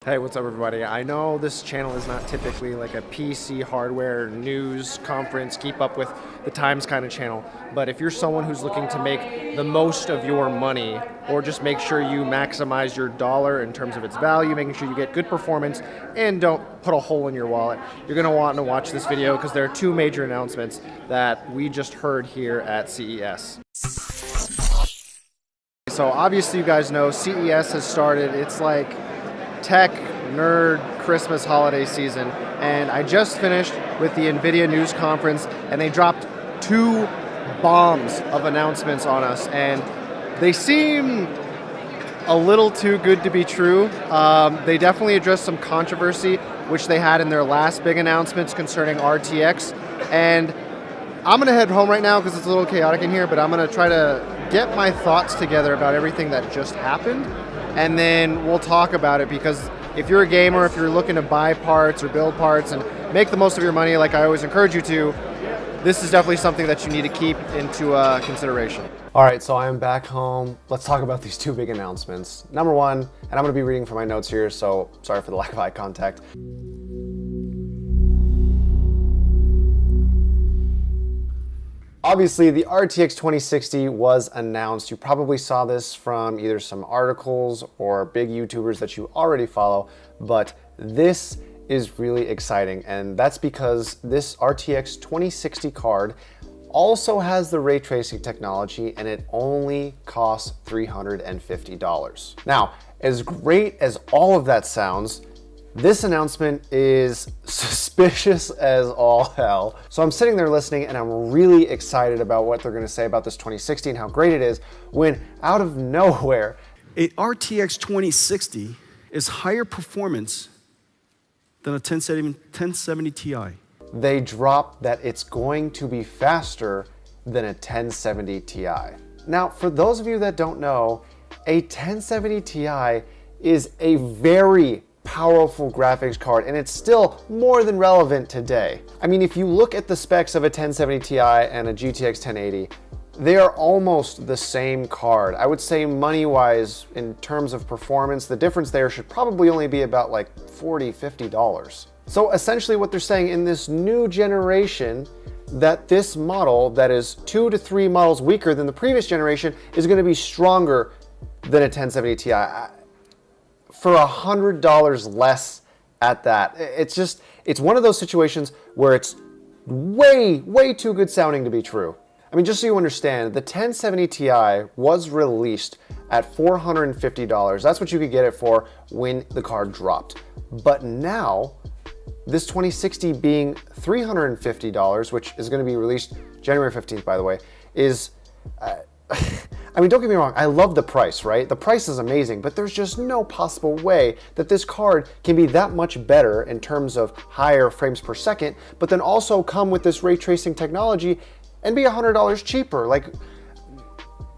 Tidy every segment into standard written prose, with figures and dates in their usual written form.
Hey, what's up everybody? I know this channel is not typically like a PC hardware news conference, keep up with the times kind of channel, but if you're someone who's looking to make the most of your money or just make sure you maximize your dollar in terms of its value, making sure you get good performance and don't put a hole in your wallet, you're going to want to watch this video because there are two major announcements that we just heard here at CES. So obviously you guys know CES has started. It's like tech nerd Christmas holiday season, and I just finished with the Nvidia news conference and they dropped two bombs of announcements on us, and they seem a little too good to be true. They definitely addressed some controversy which they had in their last big announcements concerning RTX, and I'm gonna head home right now because it's a little chaotic in here, but I'm gonna try to get my thoughts together about everything that just happened, and then we'll talk about it, because if you're a gamer, if you're looking to buy parts or build parts and make the most of your money like I always encourage you to, this is definitely something that you need to keep into consideration. All right, so I am back home. Let's talk about these two big announcements. Number one, and I'm gonna be reading from my notes here, so sorry for the lack of eye contact. Obviously, the RTX 2060 was announced. You probably saw this from either some articles or big YouTubers that you already follow, but this is really exciting, and that's because this RTX 2060 card also has the ray tracing technology, and it only costs $350. Now, as great as all of that sounds, this announcement is suspicious as all hell. So I'm sitting there listening and I'm really excited about what they're gonna say about this 2060 and how great it is, when out of nowhere, a RTX 2060 is higher performance than a 1070 Ti. they drop that it's going to be faster than a 1070 Ti. Now, for those of you that don't know, a 1070 Ti is a very powerful graphics card, and it's still more than relevant today. I mean, if you look at the specs of a 1070 Ti and a GTX 1080, they are almost the same card. I would say money-wise, in terms of performance, the difference there should probably only be about like $40, $50. So essentially what they're saying in this new generation, that this model that is 2 to 3 models weaker than the previous generation is gonna be stronger than a 1070 Ti. For $100 less at that. It's one of those situations where it's way too good sounding to be true. I mean, just so you understand, the 1070 Ti was released at $450. That's what you could get it for when the card dropped. But now, this 2060 being $350, which is gonna be released January 15th, by the way, is, I mean, don't get me wrong, I love the price, right? The price is amazing, but there's just no possible way that this card can be that much better in terms of higher frames per second, but then also come with this ray tracing technology and be $100 cheaper. Like,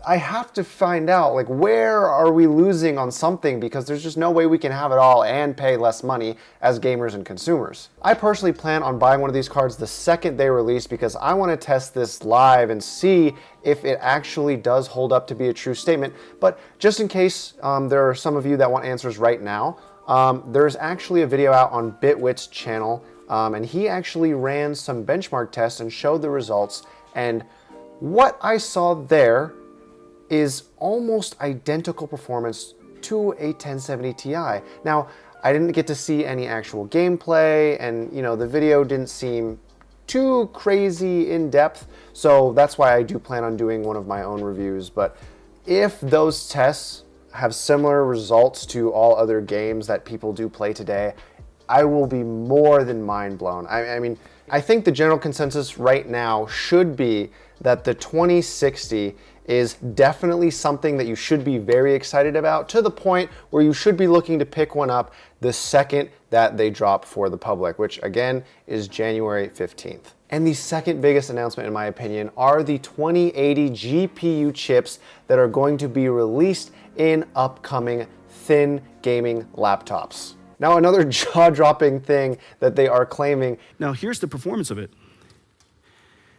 I have to find out, like, where are we losing on something, because there's just no way we can have it all and pay less money as gamers and consumers. I personally plan on buying one of these cards the second they release, because I want to test this live and see if it actually does hold up to be a true statement. But just in case there are some of you that want answers right now, there's actually a video out on Bitwit's channel, and he actually ran some benchmark tests and showed the results, and what I saw there is almost identical performance to a 1070 Ti. Now, I didn't get to see any actual gameplay, and the video didn't seem too crazy in depth, so that's why I do plan on doing one of my own reviews. But if those tests have similar results to all other games that people do play today, I will be more than mind blown. I mean, I think the general consensus right now should be that the 2060 is definitely something that you should be very excited about, to the point where you should be looking to pick one up the second that they drop for the public, which again is January 15th. And the second biggest announcement, in my opinion, are the 2080 GPU chips that are going to be released in upcoming thin gaming laptops. Now, another jaw-dropping thing that they are claiming. Now, here's the performance of it.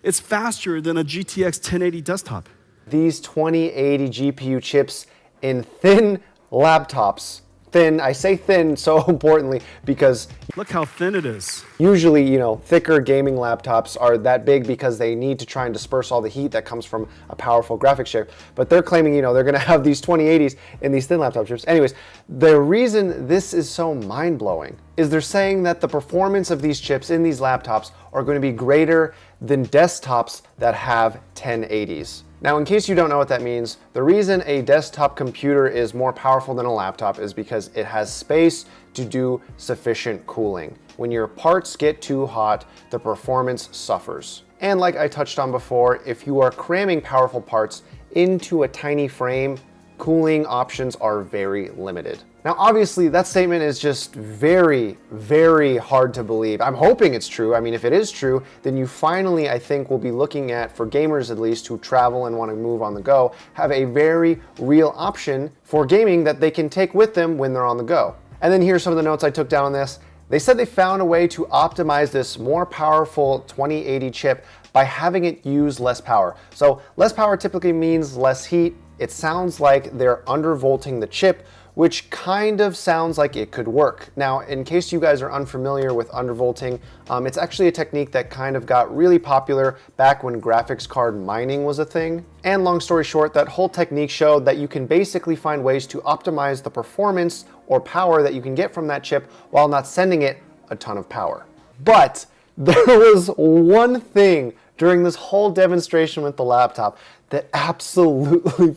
It's faster than a GTX 1080 desktop. These 2080 GPU chips in thin laptops thin. I say thin so importantly because Look how thin it is. usually, thicker gaming laptops are that big because they need to try and disperse all the heat that comes from a powerful graphics chip. But they're claiming, they're going to have these 2080s in these thin laptop chips. Anyways, the reason this is so mind-blowing is they're saying that the performance of these chips in these laptops are going to be greater than desktops that have 1080s. Now, in case you don't know what that means, the reason a desktop computer is more powerful than a laptop is because it has space to do sufficient cooling. When your parts get too hot, the performance suffers. And like I touched on before, if you are cramming powerful parts into a tiny frame, cooling options are very limited. Now, obviously, that statement is just very, very hard to believe. I'm hoping it's true. I mean, if it is true, then you finally, I think, will be looking at, for gamers at least, who travel and want to move on the go, have a very real option for gaming that they can take with them when they're on the go. And then here's some of the notes I took down on this. They said they found a way to optimize this more powerful 2080 chip by having it use less power. So less power typically means less heat. It sounds like they're undervolting the chip, which kind of sounds like it could work. Now, in case you guys are unfamiliar with undervolting, it's actually a technique that kind of got really popular back when graphics card mining was a thing. And long story short, that whole technique showed that you can basically find ways to optimize the performance or power that you can get from that chip while not sending it a ton of power. But there was one thing during this whole demonstration with the laptop that absolutely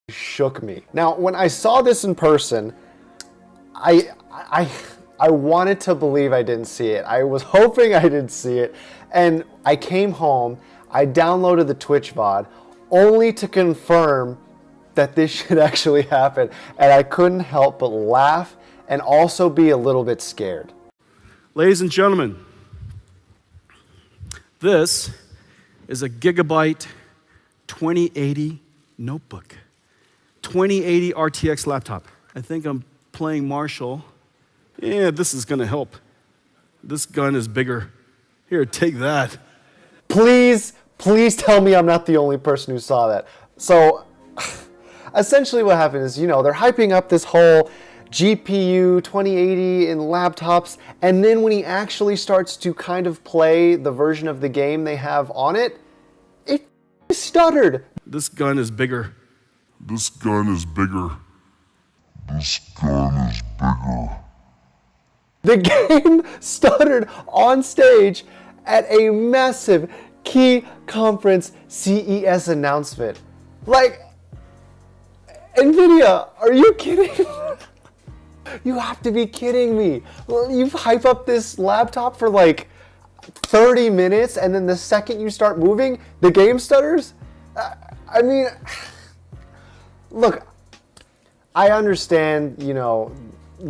shook me. Now, when I saw this in person, I wanted to believe I didn't see it. I was hoping I didn't see it. And I came home, I downloaded the Twitch VOD, only to confirm that this should actually happen. And I couldn't help but laugh and also be a little bit scared. Ladies and gentlemen, this is a gigabyte 2080 notebook. 2080 RTX laptop. I think I'm playing Marshall. Yeah, this is gonna help. This gun is bigger. Here, take that. Please tell me I'm not the only person who saw that. So, essentially what happened is, they're hyping up this whole GPU 2080 in laptops, and then when he actually starts to kind of play the version of the game they have on it, it stuttered. This gun is bigger. This gun is bigger. This gun is bigger. The game stuttered on stage at a massive key conference CES announcement. Like, Nvidia, are you kidding? You have to be kidding me. You hype up this laptop for like 30 minutes and then the second you start moving, the game stutters? I mean, look, I understand,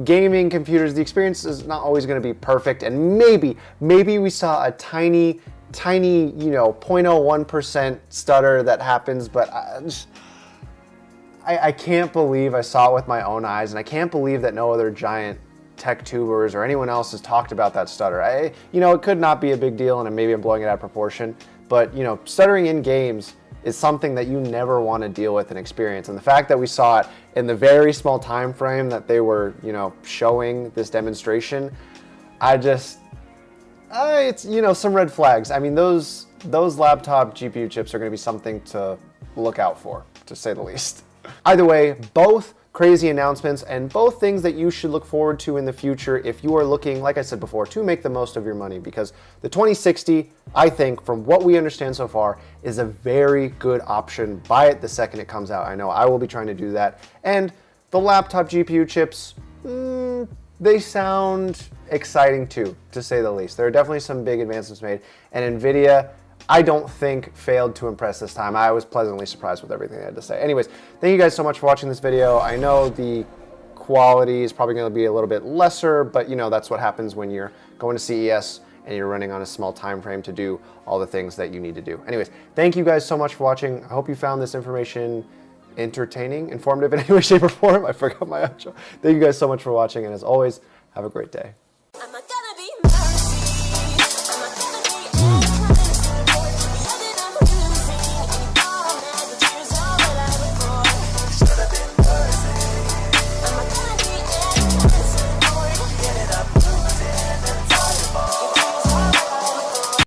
gaming computers, the experience is not always going to be perfect, and maybe we saw a tiny, 0.01% stutter that happens, but I can't believe I saw it with my own eyes, and I can't believe that no other giant tech tubers or anyone else has talked about that stutter. It could not be a big deal, and maybe I'm blowing it out of proportion, but stuttering in games is something that you never want to deal with and experience. And the fact that we saw it in the very small time frame that they were, showing this demonstration, it's, some red flags. I mean, those laptop GPU chips are going to be something to look out for, to say the least. Either way, both crazy announcements and both things that you should look forward to in the future if you are looking, like I said before, to make the most of your money, because the 2060, I think, from what we understand so far, is a very good option. Buy it the second it comes out. I know I will be trying to do that. And the laptop GPU chips, they sound exciting too, to say the least. There are definitely some big advancements made, and Nvidia, I don't think, failed to impress this time. I was pleasantly surprised with everything they had to say. Anyways, thank you guys so much for watching this video. I know the quality is probably going to be a little bit lesser, but that's what happens when you're going to CES and you're running on a small time frame to do all the things that you need to do. Anyways, thank you guys so much for watching. I hope you found this information entertaining, informative in any way, shape, or form. I forgot my outro. Thank you guys so much for watching, and as always, have a great day.